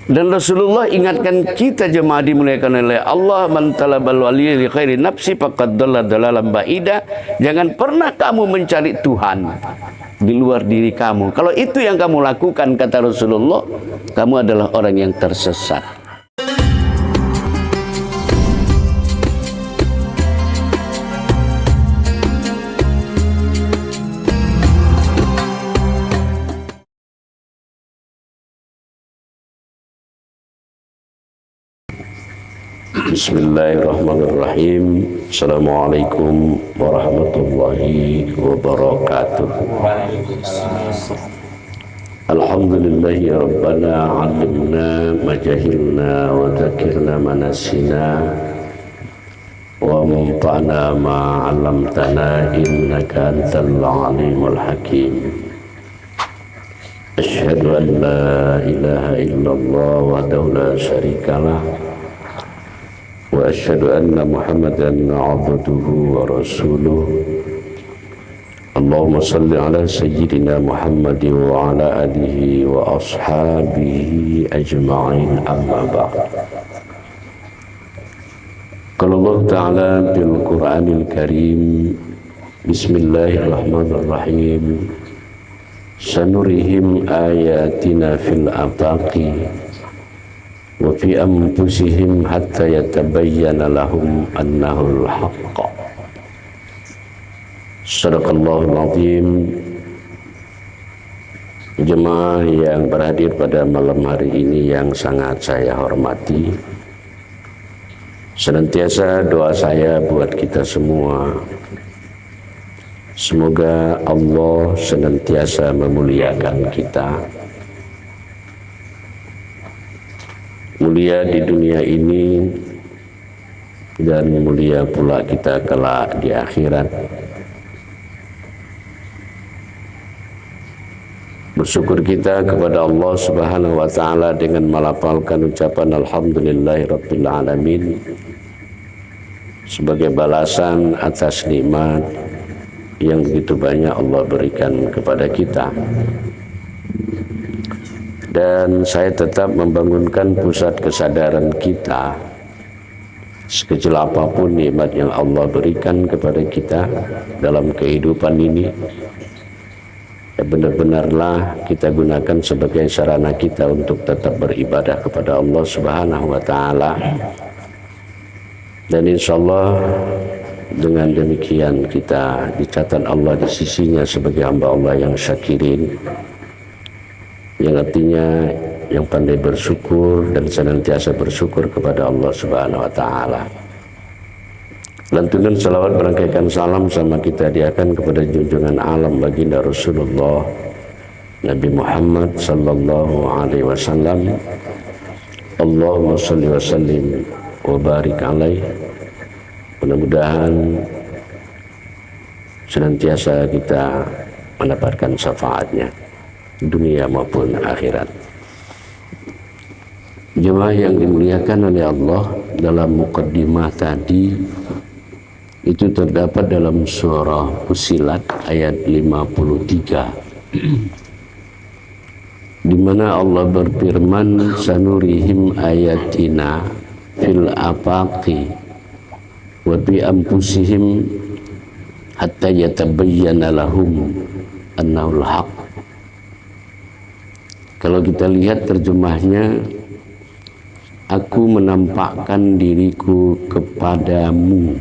Dan Rasulullah ingatkan kita jemaah dimuliakan oleh Allah, man talabal waliya li khairi nafsi faqad dhalla dhalalan ba'ida. Jangan pernah kamu mencari Tuhan di luar diri kamu. Kalau itu yang kamu lakukan, kata Rasulullah, kamu adalah orang yang tersesat. Bismillahirrahmanirrahim. Assalamualaikum warahmatullahi wabarakatuh. Alhamdulillahi rabbana alimna majahilna wa zakirna manasina wa mumta'na ma'alamtana innaka antal alimul hakim. Asyhadu an la ilaha illallah wahdahu la syarikalah wa asyhadu anna Muhammadan abduhu wa rasuluh. Allahumma salli ala sayyidina Muhammad wa ala alihi wa ashabihi ajma'in, amma ba'd. Qala Allah ta'ala bil Qur'anil Karim, bismillahirrahmanirrahim, sanurihim ayatina fil afaqi wa fi anfusihim hatta yatabayyana lahum annahul haqq. Shadaqallahul azim. Jemaah yang berhadir pada malam hari ini yang sangat saya hormati, senantiasa doa saya buat kita semua, semoga Allah senantiasa memuliakan kita, mulia di dunia ini dan mulia pula kita kelak di akhirat. Bersyukur kita kepada Allah Subhanahu wa taala dengan melafalkan ucapan alhamdulillahirabbil alamin sebagai balasan atas nikmat yang begitu banyak Allah berikan kepada kita. Dan saya tetap membangunkan pusat kesadaran kita, sekecil apapun nikmat yang Allah berikan kepada kita dalam kehidupan ini, ya benar-benarlah kita gunakan sebagai sarana kita untuk tetap beribadah kepada Allah Subhanahu wa taala. Dan insya Allah dengan demikian kita dicatat Allah di sisinya sebagai hamba Allah yang syakirin, yang artinya yang pandai bersyukur dan senantiasa bersyukur kepada Allah Subhanahu wa taala. Lantunan salawat berangkaikan salam sama kita diakan kepada junjungan alam baginda Rasulullah Nabi Muhammad sallallahu alaihi wasallam. Allahumma shalli wa sallim wa barik alaih. Mudah-mudahan senantiasa kita mendapatkan syafaatnya dunia maupun akhirat. Jemaah yang dimuliakan oleh Allah, dalam mukaddimah tadi itu terdapat dalam surah Fussilat ayat 53 di mana Allah berfirman, sanurihim ayatina fil afaqi wa bi anfusihim hatta yatabayyana lahum annahul haqq. Kalau kita lihat terjemahnya, aku menampakkan diriku kepadamu,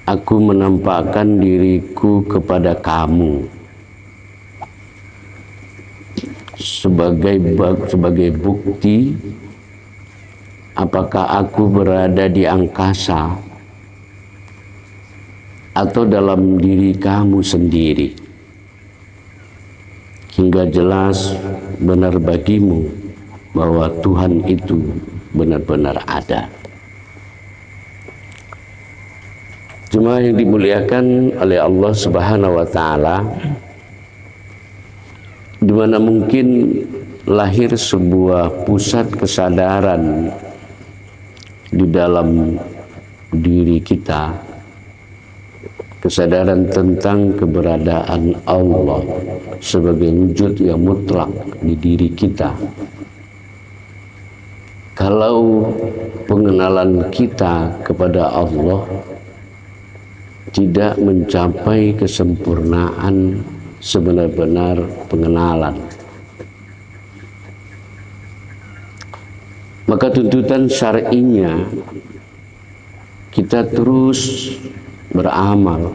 aku menampakkan diriku kepada kamu sebagai bukti apakah aku berada di angkasa atau dalam diri kamu sendiri, hingga jelas benar bagimu bahwa Tuhan itu benar-benar ada. Jemaah yang dimuliakan oleh Allah Subhanahu wa taala, di mana mungkin lahir sebuah pusat kesadaran di dalam diri kita kesadaran tentang keberadaan Allah sebagai wujud yang mutlak di diri kita. Kalau pengenalan kita kepada Allah tidak mencapai kesempurnaan sebenar-benar pengenalan, maka tuntutan syar'inya kita terus beramal.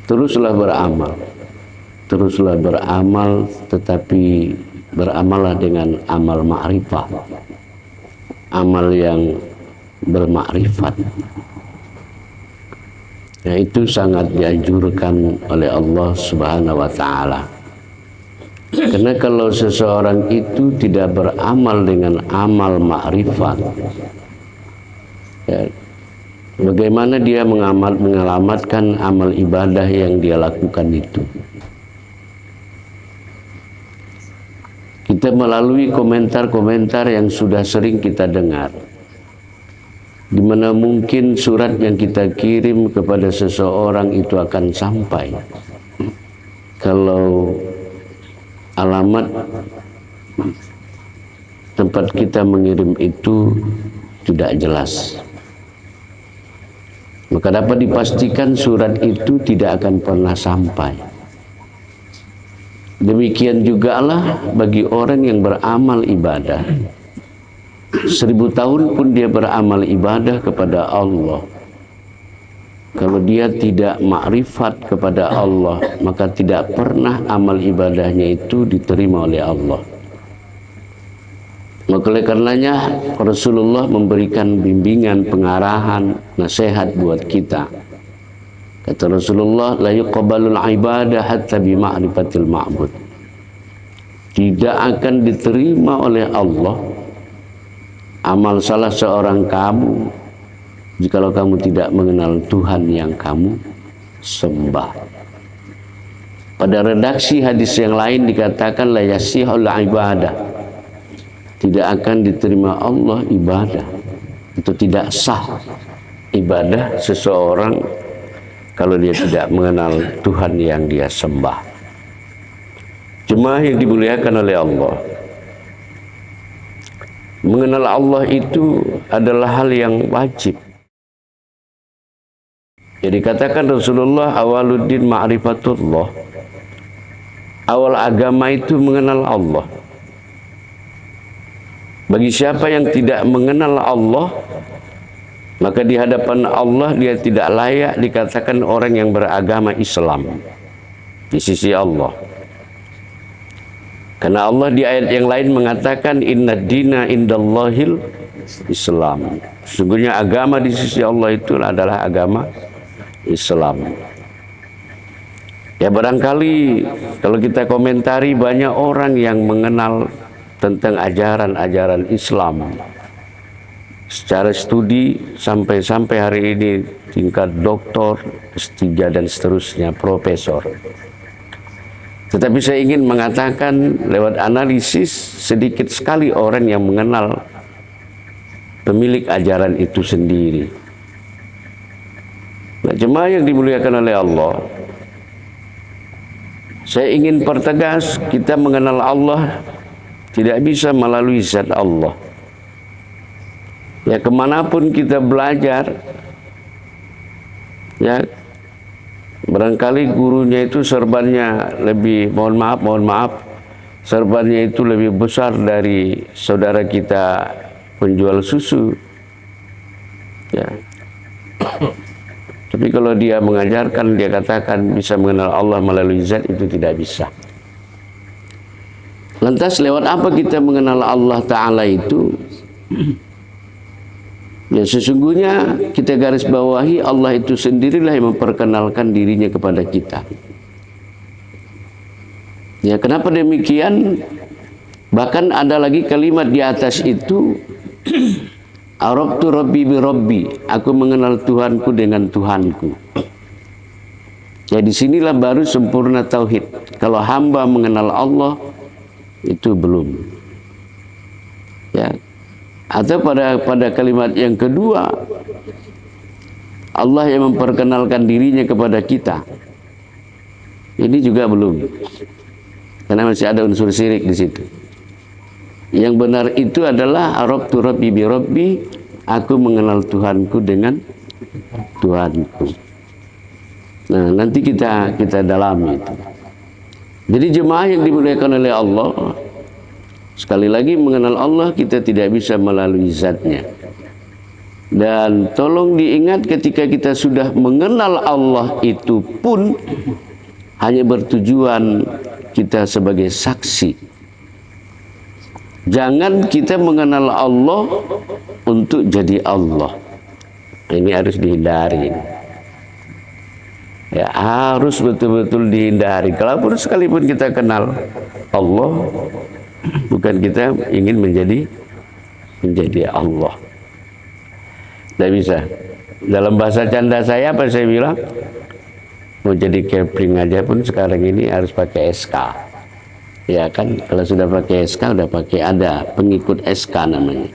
Teruslah beramal, tetapi beramallah dengan amal ma'rifah, amal yang bermakrifat. Ya, itu sangat dianjurkan oleh Allah Subhanahu wa ta'ala. Karena kalau seseorang itu tidak beramal dengan amal ma'rifat, ya, bagaimana dia mengalamatkan amal ibadah yang dia lakukan itu? Kita melalui komentar-komentar yang sudah sering kita dengar, di mana mungkin surat yang kita kirim kepada seseorang itu akan sampai kalau alamat tempat kita mengirim itu tidak jelas. Maka dapat dipastikan surat itu tidak akan pernah sampai. Demikian jugalah bagi orang yang beramal ibadah. 1000 tahun pun dia beramal ibadah kepada Allah, kalau dia tidak makrifat kepada Allah, maka tidak pernah amal ibadahnya itu diterima oleh Allah. Maka oleh karenanya Rasulullah memberikan bimbingan, pengarahan, nasihat buat kita. Kata Rasulullah, la yuqbalul ibadah hatta bi ma'rifatil ma'bud. Tidak akan diterima oleh Allah amal salah seorang kamu jikalau kamu tidak mengenal Tuhan yang kamu sembah. Pada redaksi hadis yang lain dikatakan la yasihul ibadah. Tidak akan diterima Allah ibadah. Itu tidak sah ibadah seseorang kalau dia tidak mengenal Tuhan yang dia sembah. Jemaah yang dimuliakan oleh Allah, mengenal Allah itu adalah hal yang wajib. Jadi katakan Rasulullah, awaluddin ma'rifatullah. Awal agama itu mengenal Allah. Bagi siapa yang tidak mengenal Allah, maka di hadapan Allah dia tidak layak dikatakan orang yang beragama Islam di sisi Allah. Karena Allah di ayat yang lain mengatakan inna dina indallahil Islam. Sesungguhnya agama di sisi Allah itu adalah agama Islam. Ya barangkali kalau kita komentari, banyak orang yang mengenal tentang ajaran-ajaran Islam secara studi sampai hari ini tingkat doktor, S3 dan seterusnya, profesor. Tetapi saya ingin mengatakan lewat analisis, sedikit sekali orang yang mengenal pemilik ajaran itu sendiri. Nah, jemaah yang dimuliakan oleh Allah, saya ingin pertegas, kita mengenal Allah tidak bisa melalui zat Allah. Ya kemanapun kita belajar, ya barangkali gurunya itu serbannya lebih, mohon maaf, serbannya itu lebih besar dari saudara kita penjual susu. Ya. Tapi kalau dia mengajarkan, dia katakan bisa mengenal Allah melalui zat, itu tidak bisa. Lantas lewat apa kita mengenal Allah Ta'ala itu? Ya sesungguhnya kita garis bawahi, Allah itu sendirilah yang memperkenalkan dirinya kepada kita. Ya kenapa demikian? Bahkan ada lagi kalimat di atas itu, Arabtu Rabbi bi Rabbi, aku mengenal Tuhanku dengan Tuhanku. Ya disinilah baru sempurna tauhid. Kalau hamba mengenal Allah, itu belum. Ya. Atau pada kalimat yang kedua, Allah yang memperkenalkan dirinya kepada kita. Ini juga belum, karena masih ada unsur syirik di situ. Yang benar itu adalah Arabtu Rabbi bi Rabbi, aku mengenal Tuhanku dengan Tuhanku. Nah, nanti kita dalami itu. Jadi jemaah yang dimuliakan oleh Allah, sekali lagi mengenal Allah kita tidak bisa melalui zatnya. Dan tolong diingat ketika kita sudah mengenal Allah itu pun hanya bertujuan kita sebagai saksi. Jangan kita mengenal Allah untuk jadi Allah. Ini harus dihindari. Ya, harus betul-betul dihindari. Kalaupun sekalipun kita kenal Allah, bukan kita ingin menjadi Allah. Tidak bisa. Dalam bahasa canda saya, apa saya bilang? Mau jadi kepling aja pun sekarang ini harus pakai SK. Ya kan, kalau sudah pakai SK, udah pakai ada pengikut SK namanya.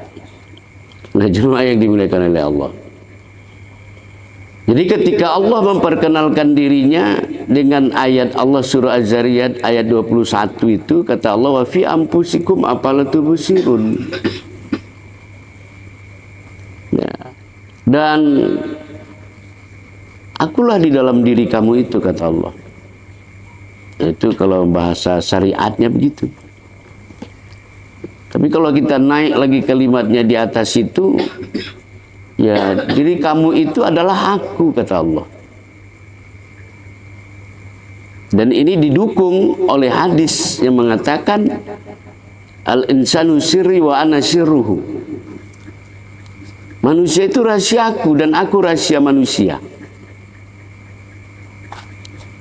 Nah, jemaah yang dimuliakan oleh Allah. Jadi ketika Allah memperkenalkan dirinya dengan ayat Allah surah Az-Zariyat ayat 21 itu, kata Allah, wa fi anfusikum afala tubsirun. Ya. Dan akulah di dalam diri kamu itu, kata Allah. Itu kalau bahasa syariatnya begitu. Tapi kalau kita naik lagi kalimatnya di atas itu, ya, diri kamu itu adalah aku, kata Allah. Dan ini didukung oleh hadis yang mengatakan al-insanu sirri wa ana sirruhu. Manusia itu rahasiaku dan aku rahasia manusia.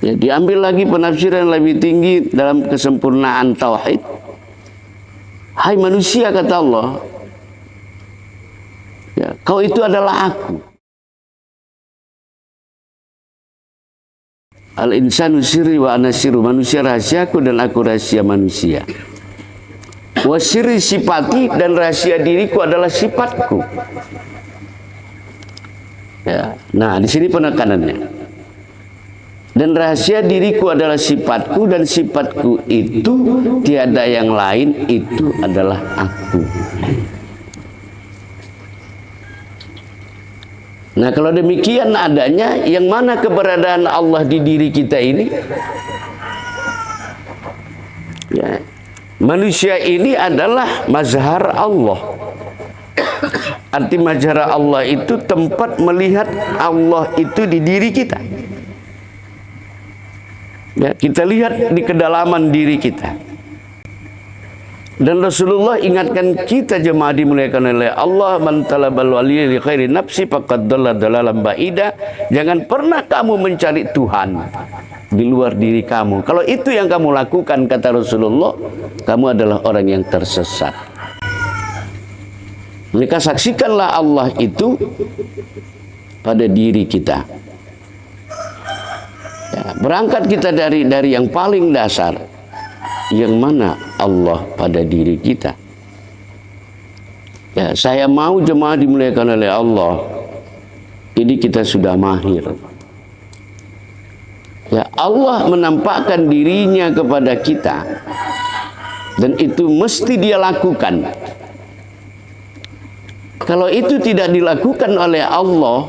Ya, diambil lagi penafsiran lebih tinggi dalam kesempurnaan tauhid. Hai manusia, kata Allah, ya, kau itu adalah aku. Al-insanu sirri wa ana sirru. Manusia rahasiaku dan aku rahasia manusia. Wa sirri sifati, dan rahasia diriku adalah sifatku. Ya. Nah, di sini penekanannya. Dan rahasia diriku adalah sifatku, dan sifatku itu tiada yang lain, itu adalah aku. Nah, kalau demikian adanya, yang mana keberadaan Allah di diri kita ini? Ya, manusia ini adalah mazhar Allah. Arti mazhar Allah itu tempat melihat Allah itu di diri kita. Ya, kita lihat di kedalaman diri kita. Dan Rasulullah ingatkan kita jemaah dimuliakan oleh Allah, man talabal waliya li khairi nafsi faqad dhalla dhalalan ba'ida. Jangan pernah kamu mencari Tuhan di luar diri kamu. Kalau itu yang kamu lakukan, kata Rasulullah, kamu adalah orang yang tersesat. Maka saksikanlah Allah itu pada diri kita. Ya, berangkat kita dari yang paling dasar, yang mana Allah pada diri kita. Ya, saya mau jemaah dimuliakan oleh Allah, ini kita sudah mahir. Ya, Allah menampakkan dirinya kepada kita, dan itu mesti Dia lakukan. Kalau itu tidak dilakukan oleh Allah,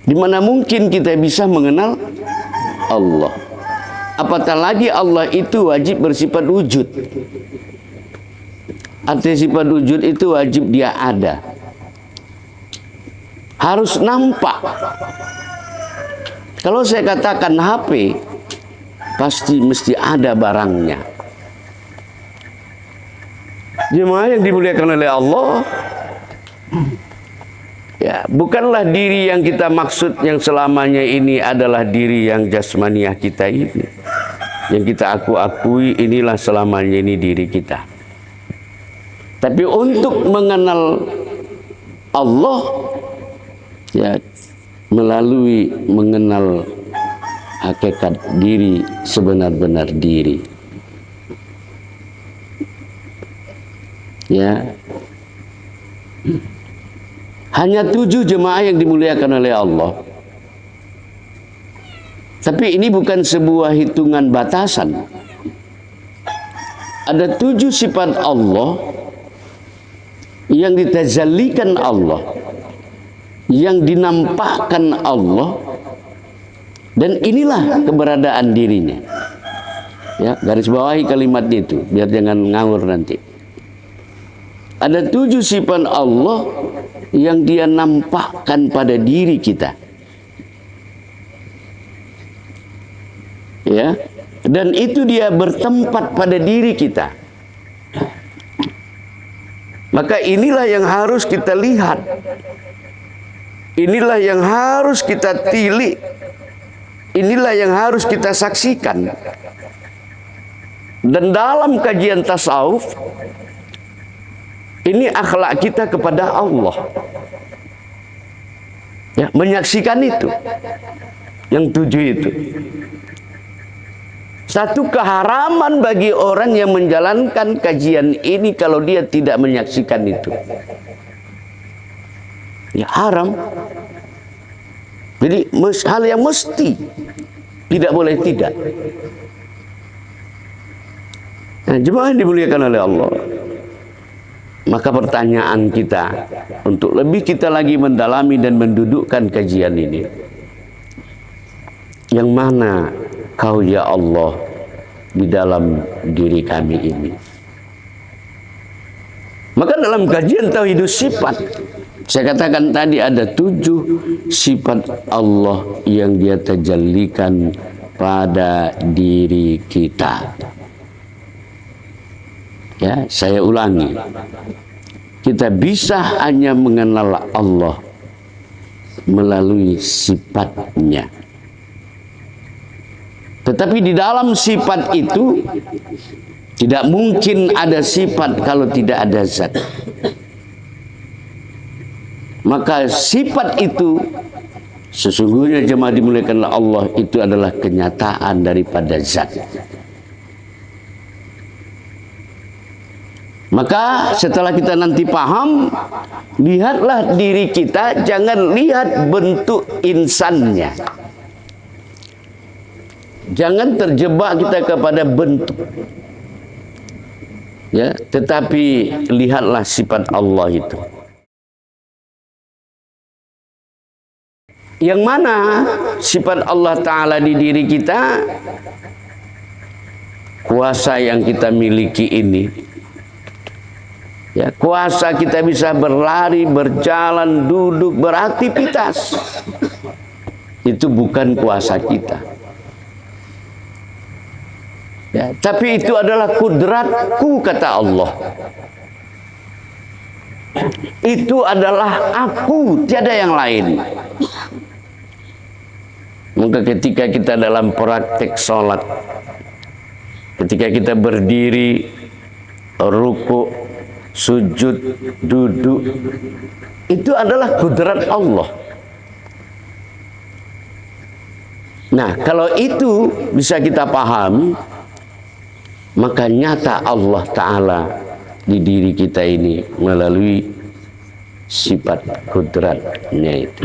di mana mungkin kita bisa mengenal Allah? Apatah lagi Allah itu wajib bersifat wujud. Arti sifat wujud itu wajib Dia ada. Harus nampak. Kalau saya katakan HP, pasti mesti ada barangnya. Jemaah yang dimuliakan oleh Allah, ya, bukanlah diri yang kita maksud yang selamanya ini adalah diri yang jasmaniah kita ini. Yang kita akui inilah selamanya ini diri kita. Tapi untuk mengenal Allah, ya, melalui mengenal hakikat diri, sebenar-benar diri. Ya. Hanya 7 jemaah yang dimuliakan oleh Allah. Tapi ini bukan sebuah hitungan batasan. Ada 7 sifat Allah yang ditajallikan Allah, yang dinampakkan Allah, dan inilah keberadaan dirinya. Ya, garis bawahi kalimatnya itu biar jangan ngawur nanti. Ada 7 sifat Allah yang Dia nampakkan pada diri kita. Ya, dan itu Dia bertempat pada diri kita. Maka inilah yang harus kita lihat. Inilah yang harus kita tilik. Inilah yang harus kita saksikan. Dan dalam kajian tasawuf, ini akhlak kita kepada Allah. Ya, menyaksikan itu. Yang 7 itu. Satu keharaman bagi orang yang menjalankan kajian ini kalau dia tidak menyaksikan itu. Ya, haram. Jadi hal yang mesti, tidak boleh tidak. Nah, jemaah yang dimuliakan oleh Allah, maka pertanyaan kita untuk lebih kita lagi mendalami dan mendudukkan kajian ini, yang mana Kau ya Allah di dalam diri kami ini? Maka dalam kajian tauhidus sifat, saya katakan tadi ada 7 sifat Allah yang Dia tajallikan pada diri kita. Ya, saya ulangi. Kita bisa hanya mengenal Allah melalui sifatnya. Tetapi di dalam sifat itu tidak mungkin ada sifat kalau tidak ada zat. Maka sifat itu sesungguhnya jemaah dimuliakan Allah itu adalah kenyataan daripada zat. Maka setelah kita nanti paham, lihatlah diri kita, jangan lihat bentuk insannya. Jangan terjebak kita kepada bentuk. Ya, tetapi lihatlah sifat Allah itu. Yang mana sifat Allah Ta'ala di diri kita? Kuasa yang kita miliki ini. Ya, kuasa kita bisa berlari, berjalan, duduk, beraktivitas. Itu bukan kuasa kita. Ya, tapi itu adalah kudratku, kata Allah. Itu adalah aku, tiada yang lain. Maka ketika kita dalam praktek sholat, ketika kita berdiri, ruku, sujud, duduk, itu adalah kudrat Allah. Nah, kalau itu bisa kita paham, maka nyata Allah Ta'ala di diri kita ini melalui sifat kudratnya itu.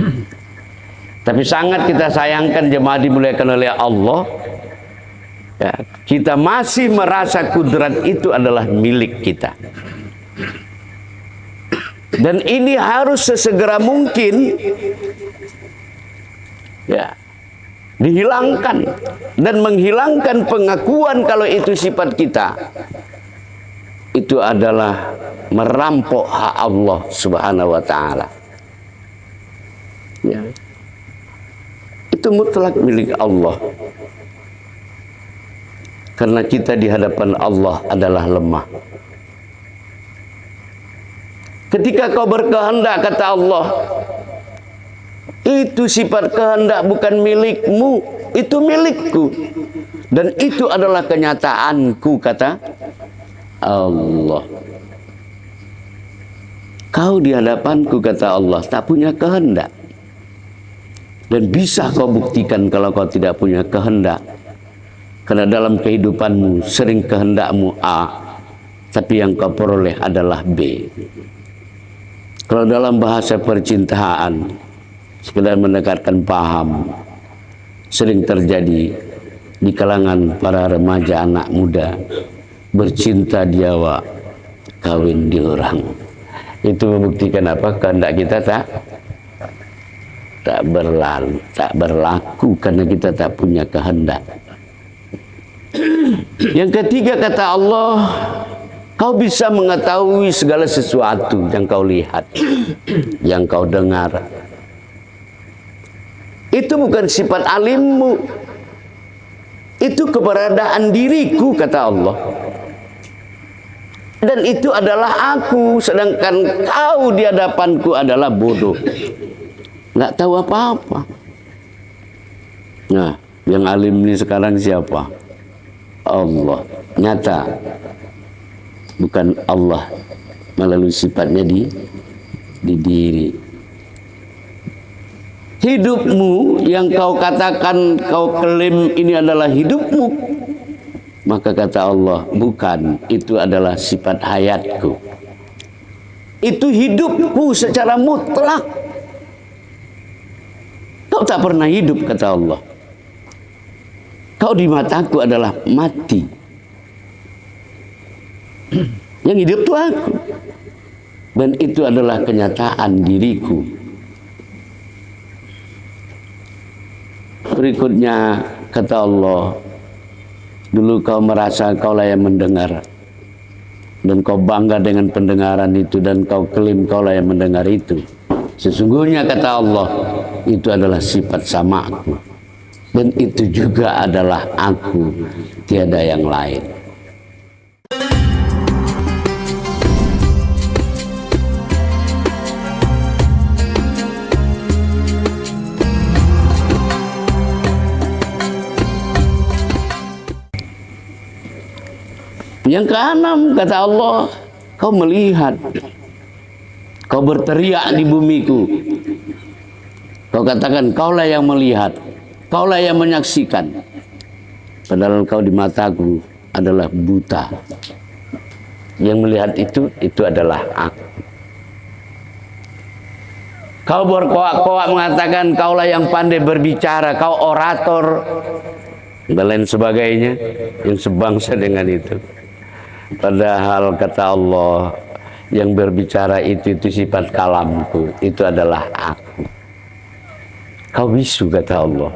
Tapi sangat kita sayangkan jemaah dimuliakan oleh Allah, ya, kita masih merasa kudrat itu adalah milik kita. Dan ini harus sesegera mungkin, ya, dihilangkan dan menghilangkan pengakuan kalau itu sifat kita. Itu adalah merampok hak Allah Subhanahu wa Ta'ala. Ya. Itu mutlak milik Allah. Karena kita di hadapan Allah adalah lemah. Ketika kau berkehendak, kata Allah, itu sifat kehendak bukan milikmu, itu milikku. Dan itu adalah kenyataanku, kata Allah. Kau di hadapanku, kata Allah, tak punya kehendak. Dan bisa kau buktikan kalau kau tidak punya kehendak. Karena dalam kehidupanmu sering kehendakmu A, tapi yang kau peroleh adalah B. Kalau dalam bahasa percintaan, sekedar mendekatkan paham, sering terjadi di kalangan para remaja anak muda, bercinta dia wa kawin di orang. Itu membuktikan apa? Kehendak kita tak berlaku karena kita tak punya kehendak. Yang ketiga kata Allah, kau bisa mengetahui segala sesuatu yang kau lihat, yang kau dengar. Itu bukan sifat alimmu, itu keberadaan diriku kata Allah. Dan itu adalah aku, sedangkan kau di hadapanku adalah bodoh, nggak tahu apa-apa. Nah, yang alim ini sekarang siapa? Allah. Nyata bukan Allah melalui sifatnya di diri. Hidupmu yang kau katakan, kau klaim ini adalah hidupmu, maka kata Allah, bukan, itu adalah sifat hayatku. Itu hidupku secara mutlak. Kau tak pernah hidup kata Allah. Kau di mataku adalah mati. Yang hidup itu aku. Dan itu adalah kenyataan diriku. Berikutnya kata Allah, dulu kau merasa kaulah yang mendengar, dan kau bangga dengan pendengaran itu, dan kau klaim kaulah yang mendengar itu. Sesungguhnya kata Allah, itu adalah sifat samaku, dan itu juga adalah aku, tiada yang lain. Yang keenam kata Allah, kau melihat, kau berteriak di bumiku, kau katakan kaulah yang melihat, kaulah yang menyaksikan, padahal kau di mataku adalah buta. Yang melihat itu adalah aku. Kau berkoak-koak mengatakan kaulah yang pandai berbicara, kau orator dan lain sebagainya, yang sebangsa dengan itu. Padahal kata Allah, yang berbicara itu sifat kalamku, itu adalah aku. Kau bisu kata Allah.